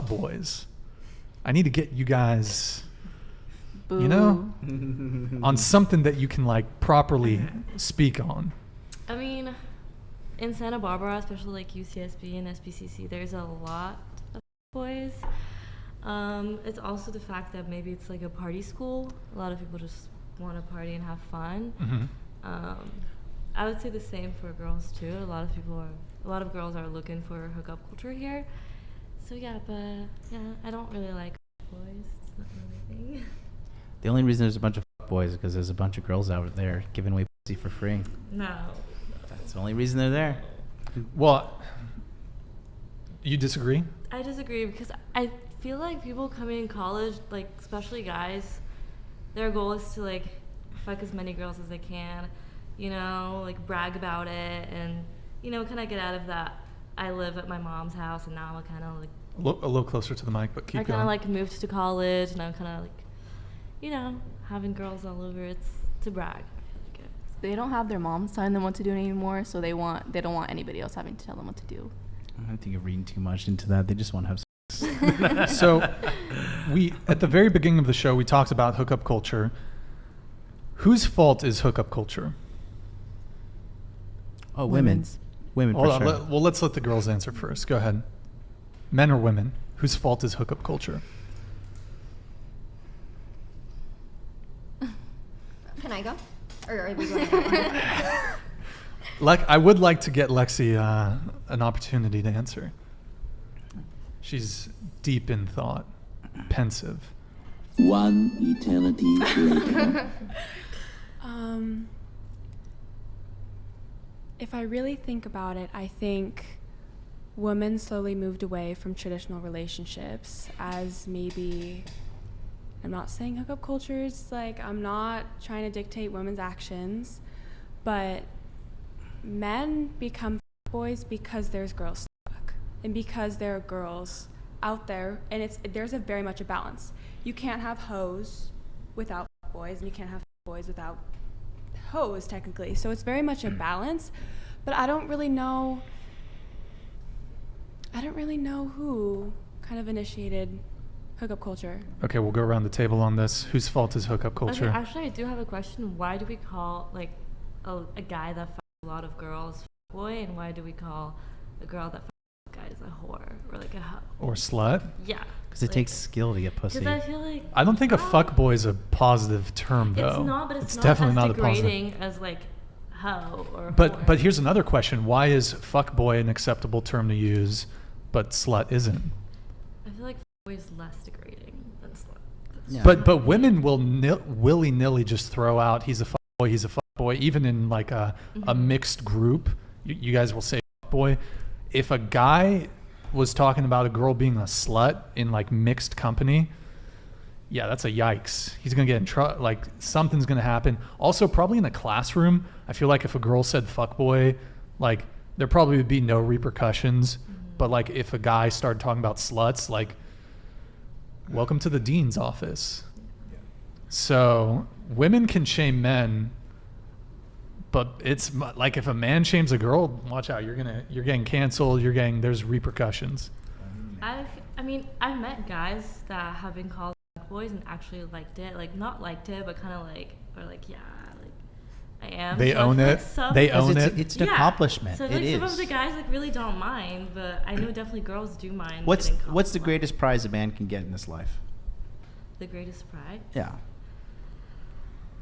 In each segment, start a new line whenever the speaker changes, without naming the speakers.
boys. I need to get you guys,
Boo.
you know, on something that you can like properly speak on.
I mean, in Santa Barbara, especially like UCSB and SBCC, there's a lot of boys. It's also the fact that maybe it's like a party school. A lot of people just want to party and have fun.
Mm-hmm.
I would say the same for girls too. A lot of girls are looking for hookup culture here. So yeah, but yeah, I don't really like boys. It's not really my thing.
The only reason there's a bunch of boys is because there's a bunch of girls out there giving away pussy for free.
No.
That's the only reason they're there.
Well, you disagree?
I disagree because I feel like people coming in college, like especially guys, their goal is to like fuck as many girls as they can, you know, like brag about it and, you know, kind of get out of that. I live at my mom's house and now I'm kind of like
A little closer to the mic, but keep
I
going.
kind of like moved to college and I'm kind of like, you know, having girls all over. It's to brag.
They don't have their moms telling them what to do anymore, so they don't want anybody else having to tell them what to do.
I don't think you're reading too much into that. They just want to have sex.
So, at the very beginning of the show, we talked about hookup culture. Whose fault is hookup culture?
Oh, women's. Women,
Hold
for
on.
sure.
Well, let's let the girls answer first. Go ahead. Men or women? Whose fault is hookup culture?
Can I go? Or are we going on?
I would like to get Lexi an opportunity to answer. She's deep in thought, pensive.
One eternity later.
If I really think about it, I think women slowly moved away from traditional relationships as maybe, I'm not saying hookup culture is like, I'm not trying to dictate women's actions, but men become boys because there's girls stuck and because there are girls out there, and there's a very much a balance. You can't have hoes without boys, and you can't have boys without hoes technically. So it's very much a balance, but I don't really know who kind of initiated hookup culture.
Okay, we'll go around the table on this. Whose fault is hookup culture?
Okay, actually, I do have a question. Why do we call like a guy that fucks a lot of girls boy, and why do we call a girl that fucks guys a whore or like a hoe?
Or slut?
Yeah.
Because it takes skill to get pussy.
Because I feel like
I don't think a fuck boy is a positive term, though.
it's not, but it's not
definitely
as
not a positive.
degrading as like hoe or
But
whore.
but here's another question: why is fuck boy an acceptable term to use, but slut isn't?
I feel like boy is less degrading than slut.
Yeah.
But women will willy-nilly just throw out he's a fuck boy, even in like a mixed group. You guys will say fuck boy. If a guy was talking about a girl being a slut in like mixed company, yeah, that's a yikes. He's gonna get in trouble. Like something's gonna happen. Also, probably in the classroom, I feel like if a girl said fuck boy, like there probably would be no repercussions. But like if a guy started talking about sluts, like welcome to the dean's office. So women can shame men, but it's like if a man shames a girl, watch out, you're getting canceled, there's repercussions.
I mean, I've met guys that have been called boys and actually liked it. Like not liked it, but kind of like, or like, yeah, like I am.
They
So
own
I feel
it.
like some-
They own it.
It's an
Yeah.
accomplishment.
So
It
like
is.
some of the guys like really don't mind, but I know definitely girls do mind.
What's
getting called
the
slut.
greatest prize a man can get in this life?
The greatest pride?
Yeah.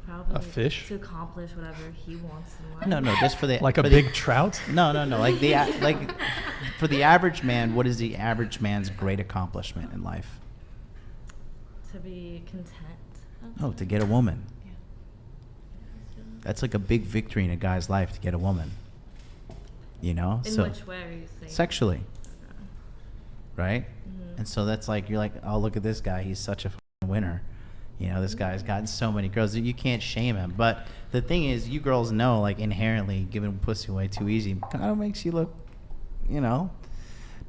Probably
A fish?
to accomplish whatever he wants in life.
No, just for the
Like a
for
big trout?
No. Like for the average man, what is the average man's great accomplishment in life?
To be content.
Oh, to get a woman.
Yeah.
That's like a big victory in a guy's life to get a woman. You know?
In
so
which way are you saying?
sexually, right?
Mhm.
And so that's like, you're like, oh, look at this guy. He's such a f***ing winner. You know, this guy's gotten so many girls that you can't shame him. But the thing is, you girls know, like, inherently giving pussy away too easy kind of makes you look, you know,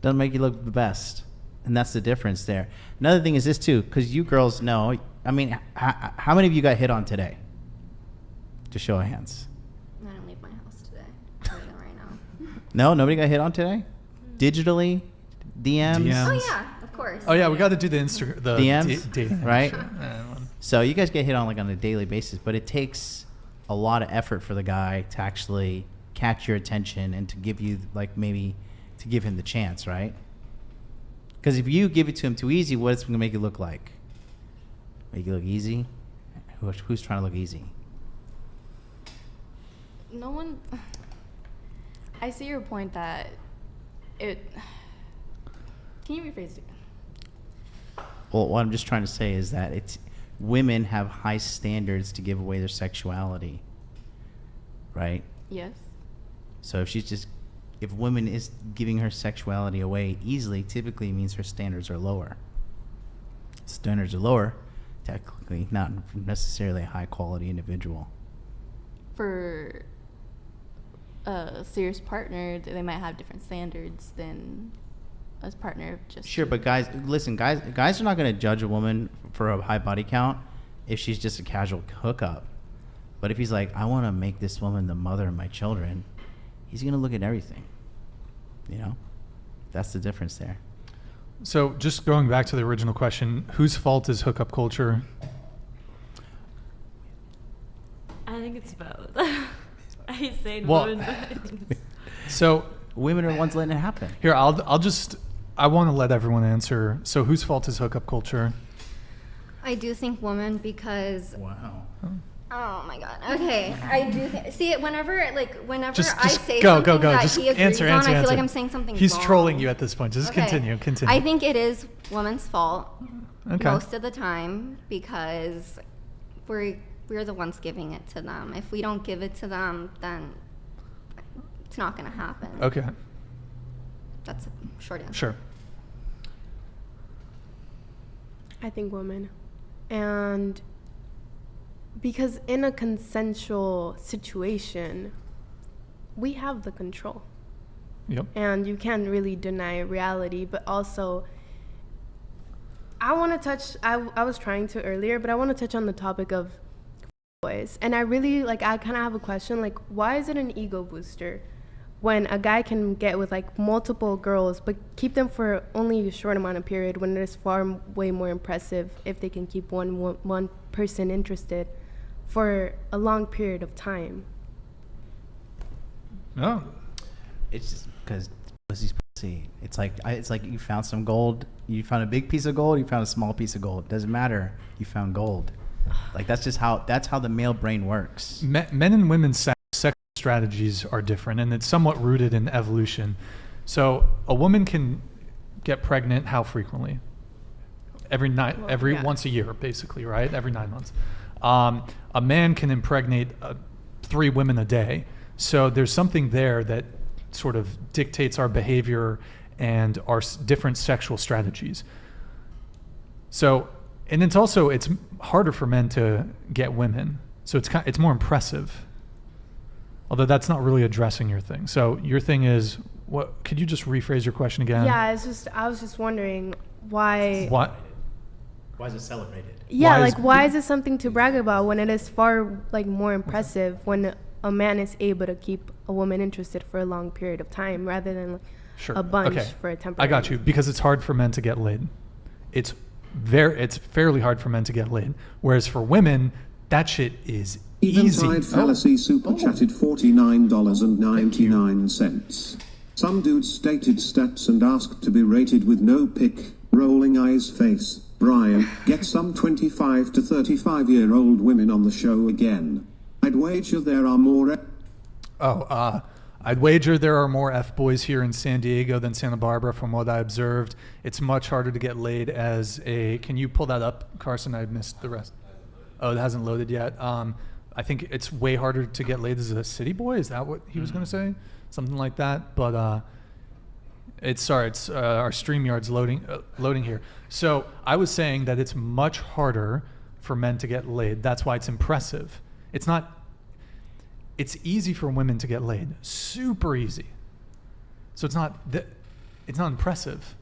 doesn't make you look the best. And that's the difference there. Another thing is this, too, because you girls know, I mean, how many of you got hit on today? Just show of hands.
I don't leave my house today. I'm telling you right now.
No? Nobody got hit on today? Digitally? DMs?
DMs.
Oh yeah, of course. course.
Oh yeah, we got to do the
DMs,
dating,
right?
sure.
So you guys get hit on like on a daily basis, but it takes a lot of effort for the guy to actually catch your attention and to give you like maybe to give him the chance, right? Because if you give it to him too easy, what's it gonna make it look like? Make it look easy? Who's trying to look easy?
No one. I see your point that it. Can you rephrase it?
Well, what I'm just trying to say is that it's women have high standards to give away their sexuality, right?
Yes.
So if women is giving her sexuality away easily, typically it means her standards are lower. Standards are lower, technically not necessarily a high quality individual.
For a serious partner, they might have different standards than a partner of just.
Sure, but guys, listen, guys are not going to judge a woman for a high body count if she's just a casual hookup. But if he's like, I want to make this woman the mother of my children, he's going to look at everything. You know, that's the difference there.
So just going back to the original question, whose fault is hookup culture?
I think it's both. I say
Well,
women, but
So
Women are the ones letting it happen.
here, I want to let everyone answer. So whose fault is hookup culture?
I do think women because.
Wow.
Oh my god. Okay, I do see it whenever I
Just
say
go,
something
go.
that
Just
he agrees
answer,
on.
answer,
I feel
answer.
like I'm saying something
He's
wrong.
trolling you at this point. Just
Okay.
continue.
I think it is women's fault
Okay.
most of the time because we're the ones giving it to them. If we don't give it to them, then it's not going to happen.
Okay.
That's a short answer.
Sure.
I think women. And because in a consensual situation, we have the control.
Yep.
And you can't really deny reality, but also I want to touch, I was trying to earlier, but I want to touch on the topic of boys. And I really, I kind of have a question, why is it an ego booster when a guy can get with, multiple girls, but keep them for only a short amount of period when it is way more impressive if they can keep one person interested for a long period of time?
No.
It's just because pussy's pussy. It's like you found some gold. You found a big piece of gold. You found a small piece of gold. Doesn't matter. You found gold. That's how the male brain works.
Men and women's sex strategies are different, and it's somewhat rooted in evolution. So a woman can get pregnant how frequently? Once a year, basically, right? Every 9 months. A man can impregnate 3 women a day. So there's something there that sort of dictates our behavior and our different sexual strategies. So, and it's harder for men to get women. So it's more impressive. Although that's not really addressing your thing. So your thing is, what? Could you just rephrase your question again?
Yeah, I was just wondering why.
What?
Why is it celebrated?
Yeah, why is it something to brag about when it is far more impressive when a man is able to keep a woman interested for a long period of time rather than
Sure.
a bunch
Okay.
for a temporary.
I got you, because it's hard for men to get laid. It's fairly hard for men to get laid. Whereas for women, that shit is easy.
Eventide Fallacy super chatted $49.99. Some dude stated stats and asked to be rated with no pick, rolling eyes face. Brian, get some 25 to 35-year-old women on the show again. I'd wager there are more...
I'd wager there are more F-boys here in San Diego than Santa Barbara from what I observed. It's much harder to get laid as a... Can you pull that up, Carson? I missed the rest. Oh, it hasn't loaded yet. I think it's way harder to get laid as a city boy. Is that what he was going to say? Something like that. But our StreamYard's loading here. So I was saying that it's much harder for men to get laid. That's why it's impressive. It's easy for women to get laid. Super easy. So it's not impressive.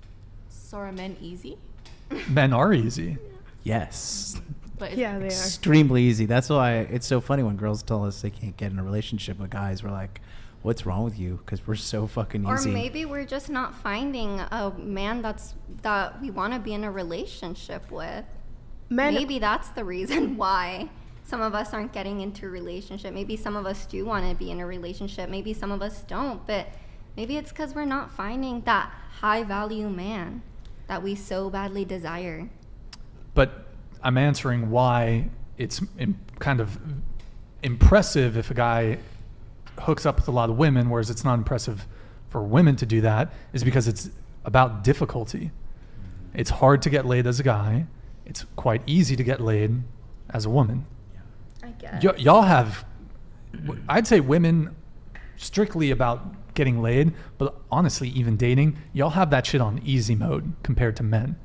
So are men easy?
Men are easy.
Yes.
But
Yeah, they are.
Extremely easy. That's why it's so funny when girls tell us they can't get in a relationship with guys. We're like, what's wrong with you? Because we're so fucking
Or
easy.
maybe we're just not finding a man that we want to be in a relationship with.
Men,
Maybe that's the reason why some of us aren't getting into a relationship. Maybe some of us do want to be in a relationship. Maybe some of us don't. But maybe it's because we're not finding that high value man that we so badly desire.
But I'm answering why it's kind of impressive if a guy hooks up with a lot of women, whereas it's not impressive for women to do that, is because it's about difficulty. It's hard to get laid as a guy. It's quite easy to get laid as a woman.
I guess.
Y'all have, I'd say women strictly about getting laid, but honestly, even dating, y'all have that shit on easy mode compared to men.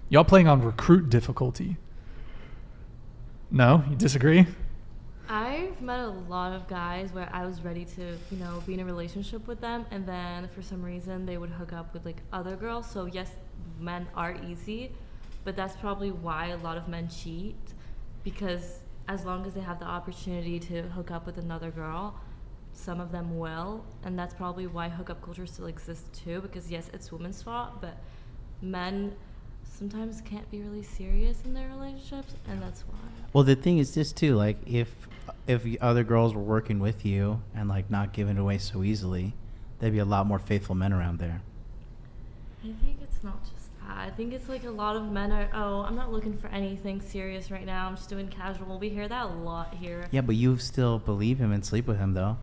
Y'all playing on recruit difficulty. No? You disagree?
I've met a lot of guys where I was ready to, be in a relationship with them, and then for some reason they would hook up with like other girls. So yes, men are easy, but that's probably why a lot of men cheat, because as long as they have the opportunity to hook up with another girl, some of them will, and that's probably why hookup culture still exists too, because yes, it's women's fault, but men sometimes can't be really serious in their relationships, and that's why.
Well, the thing is this too, like if other girls were working with you and like not giving it away so easily, there'd be a lot more faithful men around there.
I think it's not just that. I think it's like a lot of men are, I'm not looking for anything serious right now. I'm just doing casual. We hear that a lot here.
Yeah, but you still believe him and sleep with him though.